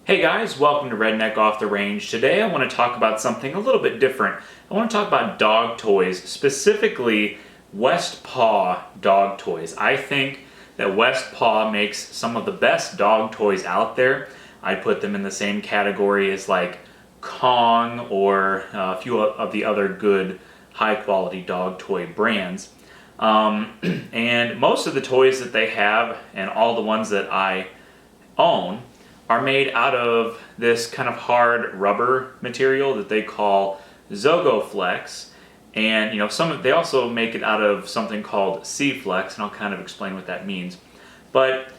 Hey guys, welcome to Redneck Off the Range. Today I want to talk about something a little bit different. I want to talk about dog toys, specifically West Paw dog toys. I think that West Paw makes some of the best dog toys out there. I put them in the same category as like Kong or a few of the other good high quality dog toy brands. And most of the toys that they have and all the ones that I own are made out of this kind of hard rubber material that they call Flex, and they also make it out of something called C-flex, and I'll kind of explain what that means. But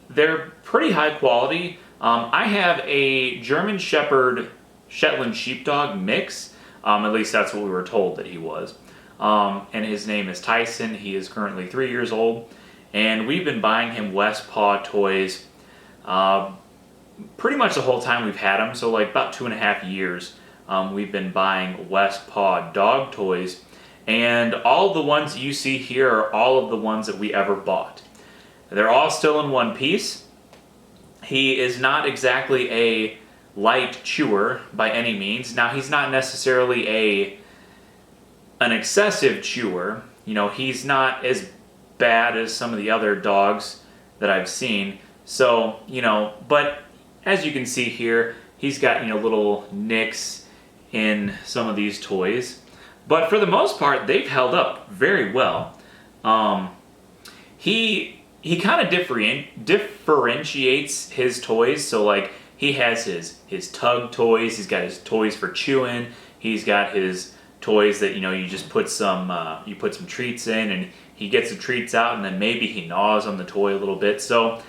they're pretty high quality. I have a German Shepherd Shetland Sheepdog mix, at least that's what we were told that he was, and his name is Tyson. He is currently 3 years old, and we've been buying him West Paw toys pretty much the whole time we've had them, so like about 2.5 years. We've been buying West Paw dog toys, and all the ones you see here are all of the ones that we ever bought. They're all still in one piece. He is not exactly a light chewer by any means. Now, he's not necessarily an excessive chewer. He's not as bad as some of the other dogs that I've seen. So, but as you can see here, he's got, kind of nicks in some of these toys. But for the most part, they've held up very well. He kind of differentiates his toys. So like he has his tug toys, he's got his toys for chewing, he's got his toys that you just put some treats in and he gets the treats out and then maybe he gnaws on the toy a little bit. So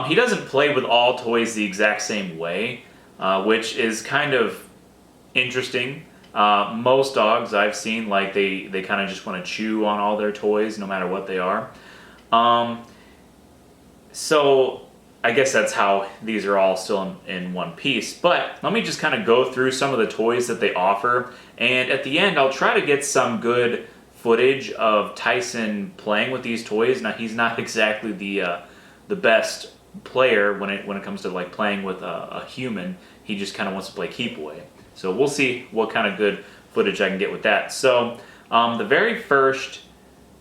he doesn't play with all toys the exact same way, which is kind of interesting. Most dogs I've seen, like they kind of just want to chew on all their toys no matter what they are. So I guess that's how these are all still in one piece. But let me just kind of go through some of the toys that they offer, and at the end I'll try to get some good footage of Tyson playing with these toys. Now, he's not exactly the best player when it comes to like playing with a human. He just kind of wants to play keep away. So we'll see what kind of good footage I can get with that. So the very first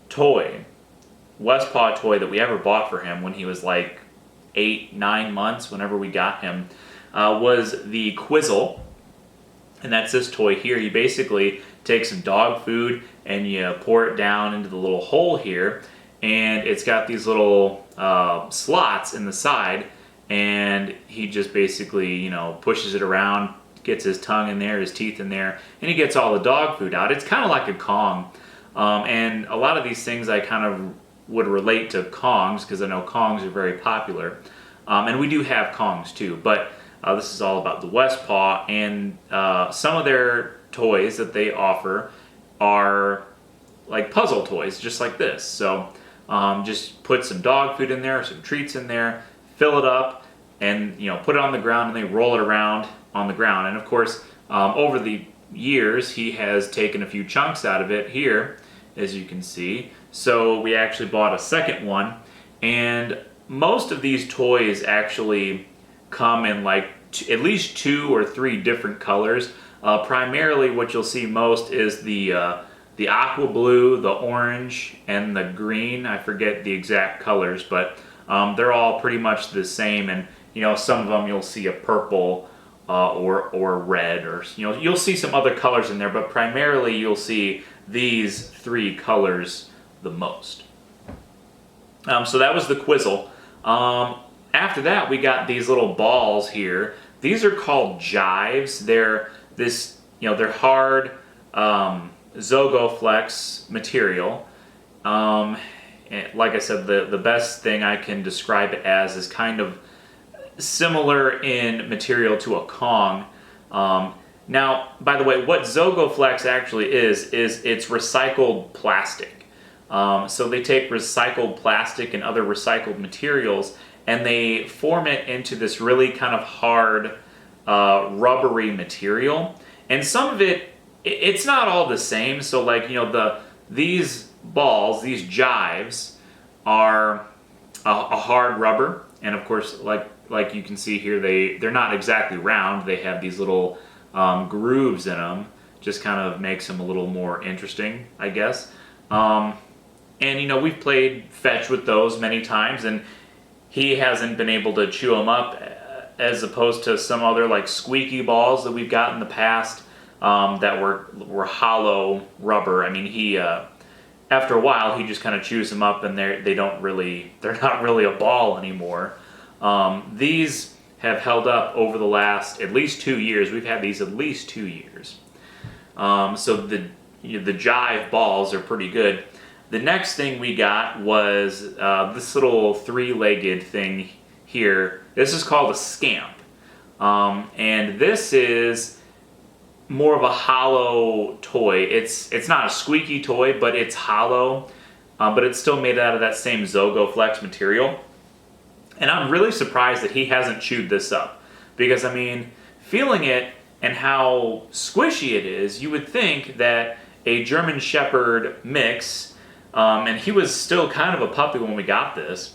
toy, West Paw toy that we ever bought for him when he was like 8-9 months, whenever we got him, was the Quizzle. And that's this toy here. You basically take some dog food and you pour it down into the little hole here, and it's got these little slots in the side, and he just basically pushes it around, gets his tongue in there, his teeth in there, and he gets all the dog food out. It's kind of like a Kong, and a lot of these things I kind of would relate to Kongs because I know Kongs are very popular, and we do have Kongs too, but this is all about the West Paw. And some of their toys that they offer are like puzzle toys, just like this. So just put some dog food in there, some treats in there, fill it up, and put it on the ground, and they roll it around on the ground. And of course, over the years, he has taken a few chunks out of it here, as you can see. So we actually bought a second one, and most of these toys actually come in like at least 2 or 3 different colors. Primarily what you'll see most is the aqua blue, the orange, and the green. I forget the exact colors, but they're all pretty much the same. And some of them you'll see a purple or red, or you'll see some other colors in there, but primarily you'll see these 3 colors the most. So that was the Quizzle. After that, we got these little balls here. These are called Jives. They're they're hard Flex material. And like I said, the best thing I can describe it as is kind of similar in material to a Kong. Now, by the way, what Flex actually is it's recycled plastic. So they take recycled plastic and other recycled materials, and they form it into this really kind of hard, rubbery material. And some of it's not all the same. So like, these balls, these Jives, are a hard rubber, and of course, like like you can see here, they're not exactly round. They have these little grooves in them. Just kind of makes them a little more interesting, I guess. And you know, we've played fetch with those many times, and he hasn't been able to chew them up, as opposed to some other like squeaky balls that we've got in the past that were hollow rubber. I mean, he after a while he just kind of chews them up, and they're not really a ball anymore. These have held up over the last at least 2 years. We've had these at least 2 years. So the Jive balls are pretty good. The next thing we got was this little 3-legged thing here. This is called a Scamp. And this is more of a hollow toy. It's not a squeaky toy, but it's hollow. But it's still made out of that same Zogoflex material. And I'm really surprised that he hasn't chewed this up. Because, I mean, feeling it and how squishy it is, you would think that a German Shepherd mix, and he was still kind of a puppy when we got this,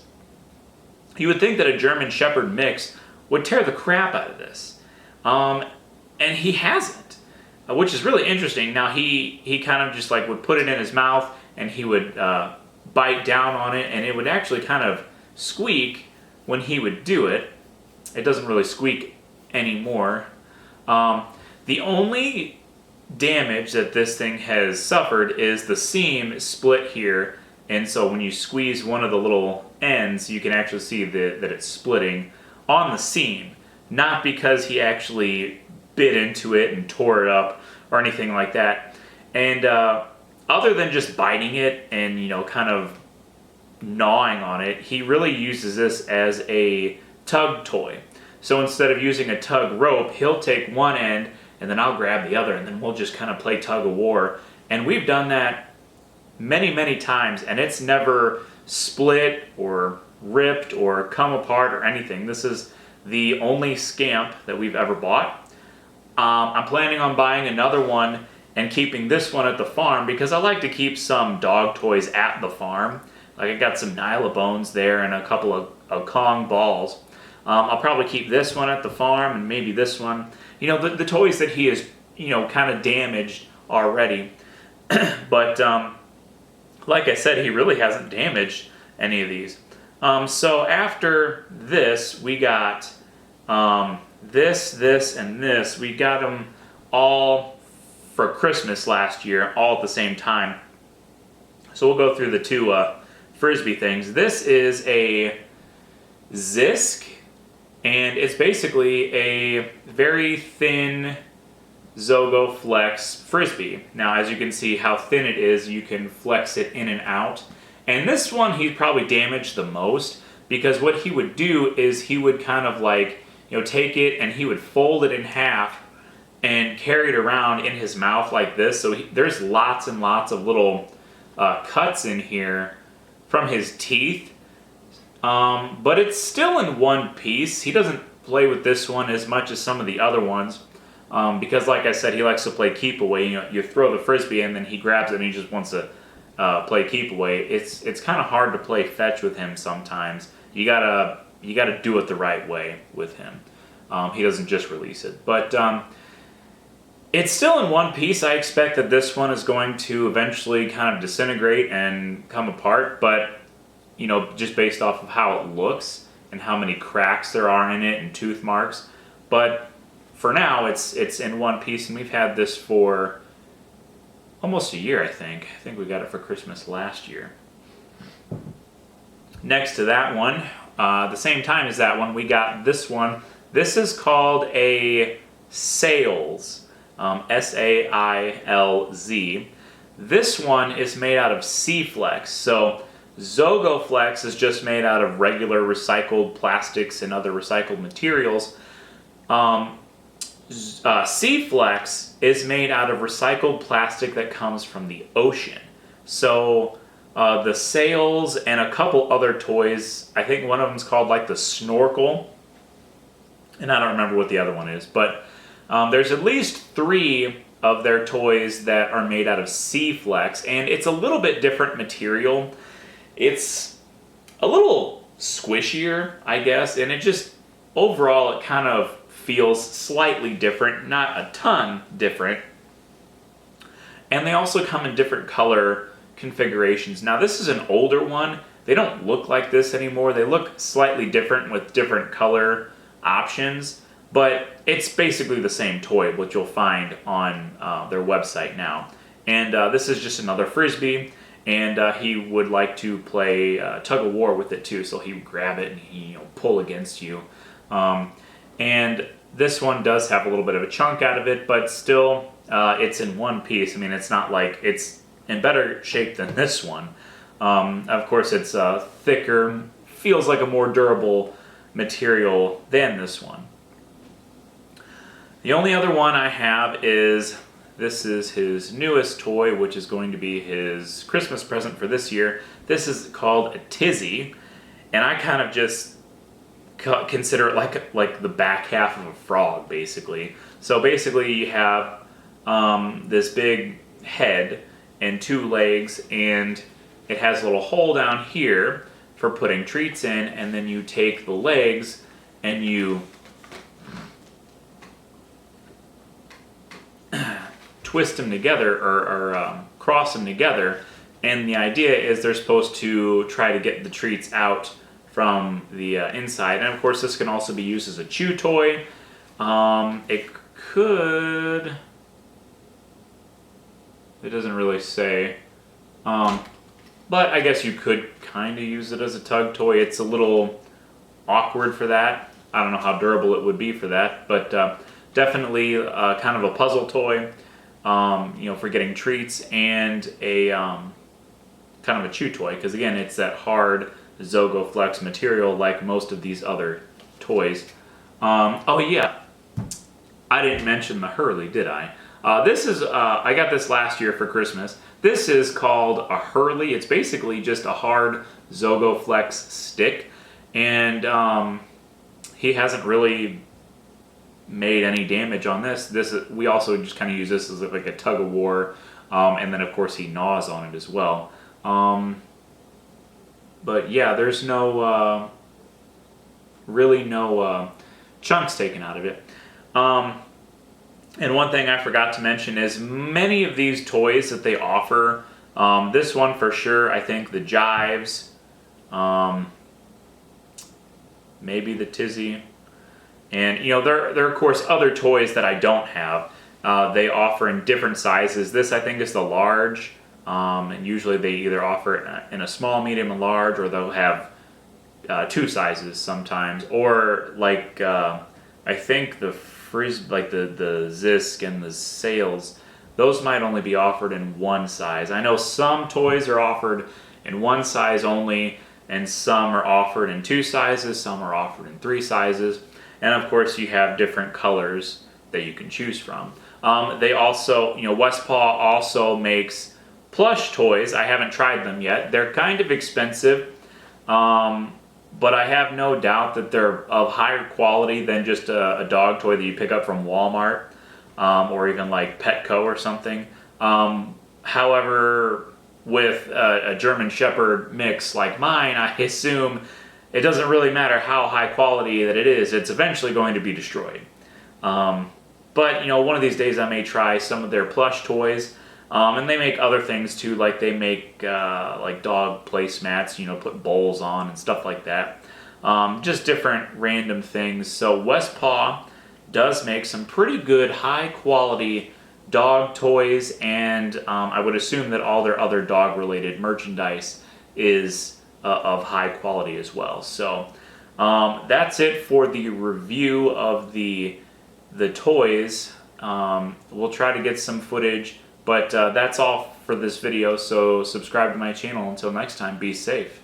you would think that a German Shepherd mix would tear the crap out of this. And he hasn't, which is really interesting. Now, he kind of just like would put it in his mouth, and he would bite down on it, and it would actually kind of squeak when he would do it. It doesn't really squeak anymore. The only damage that this thing has suffered is the seam split here, and so when you squeeze one of the little ends, you can actually see that it's splitting on the seam, not because he actually bit into it and tore it up or anything like that. And other than just biting it and, you know, kind of gnawing on it, he really uses this as a tug toy. So instead of using a tug rope, he'll take one end and then I'll grab the other, and then we'll just kind of play tug of war. And we've done that many, many times, and it's never split or ripped or come apart or anything. This is the only Scamp that we've ever bought. I'm planning on buying another one and keeping this one at the farm, because I like to keep some dog toys at the farm. Like, I got some Nylabones there and a couple of Kong balls. I'll probably keep this one at the farm, and maybe this one. You know, the toys that he has, you know, kind of damaged already. But like I said, he really hasn't damaged any of these. So after this, we got this, and this. We got them all for Christmas last year, all at the same time. So we'll go through the two frisbee things. This is a Zisk, and it's basically a very thin Zogoflex frisbee. Now, as you can see how thin it is, you can flex it in and out. And this one he probably damaged the most, because what he would do is he would kind of like, you know, take it and he would fold it in half and carry it around in his mouth like this. So there's lots and lots of little cuts in here from his teeth. But it's still in one piece. He doesn't play with this one as much as some of the other ones, because like I said, he likes to play keep away. You know, you throw the frisbee and then he grabs it and he just wants to play keep away. It's kind of hard to play fetch with him sometimes. You gotta do it the right way with him. He doesn't just release it, but it's still in one piece. I expect that this one is going to eventually kind of disintegrate and come apart, but you know, just based off of how it looks and how many cracks there are in it and tooth marks. But for now, it's in one piece, and we've had this for almost a year, I think. I think we got it for Christmas last year. Next to that one, the same time as that one, we got this one. This is called a Sailz, S-A-I-L-Z. This one is made out of C-flex. So Zogoflex is just made out of regular recycled plastics and other recycled materials. C-flex is made out of recycled plastic that comes from the ocean. So the Sailz and a couple other toys, I think one of them is called like the Snorkel, and I don't remember what the other one is, but there's at least 3 of their toys that are made out of C-flex, and it's a little bit different material. It's a little squishier, I guess, and it just overall it kind of feels slightly different, not a ton different. And they also come in different color configurations. Now this is an older one. They don't look like this anymore. They look slightly different with different color options, but it's basically the same toy, which you'll find on their website now. And this is just another frisbee, and he would like to play tug of war with it too. So he would grab it and he pull against you. And this one does have a little bit of a chunk out of it, but still it's in one piece. I mean, it's not like it's in better shape than this one. Of course, it's thicker, feels like a more durable material than this one. The only other one I have is, this is his newest toy, which is going to be his Christmas present for this year. This is called a Tizzy, and I kind of just consider it like the back half of a frog, basically. So basically you have this big head and two legs, and it has a little hole down here for putting treats in, and then you take the legs and you twist them together or cross them together, and the idea is they're supposed to try to get the treats out from the inside. And of course this can also be used as a chew toy. It could, it doesn't really say, but I guess you could kind of use it as a tug toy. It's a little awkward for that. I don't know how durable it would be for that, but definitely kind of a puzzle toy, for getting treats, and a kind of a chew toy, because again, it's that hard Zogo Flex material like most of these other toys. Oh yeah, I didn't mention the Hurley, did I? This is, I got this last year for Christmas. This is called a Hurley. It's basically just a hard Zogo Flex stick, and he hasn't really made any damage on this. We also just kind of use this as like a tug of war, and then of course he gnaws on it as well. But yeah, there's no really no chunks taken out of it. And one thing I forgot to mention is many of these toys that they offer, this one for sure, I think the Jives, maybe the Tizzy, and there are of course other toys that I don't have. They offer in different sizes. This I think is the large, and usually they either offer it in a small, medium, and large, or they'll have two sizes sometimes, or like I think the frisbee, like the Zisk and the Sailz, those might only be offered in one size. I know some toys are offered in one size only, and some are offered in two sizes, some are offered in three sizes, and of course you have different colors that you can choose from. They also, West Paw also makes plush toys. I haven't tried them yet. They're kind of expensive, but I have no doubt that they're of higher quality than just a dog toy that you pick up from Walmart, or even like Petco or something. However, with a German Shepherd mix like mine, I assume it doesn't really matter how high quality that it is, it's eventually going to be destroyed. But one of these days I may try some of their plush toys. And they make other things too, like they make like dog placemats, put bowls on and stuff like that. Just different random things. So West Paw does make some pretty good high quality dog toys, and I would assume that all their other dog related merchandise is of high quality as well. So that's it for the review of the toys. We'll try to get some footage. But that's all for this video, so subscribe to my channel. Until next time, be safe.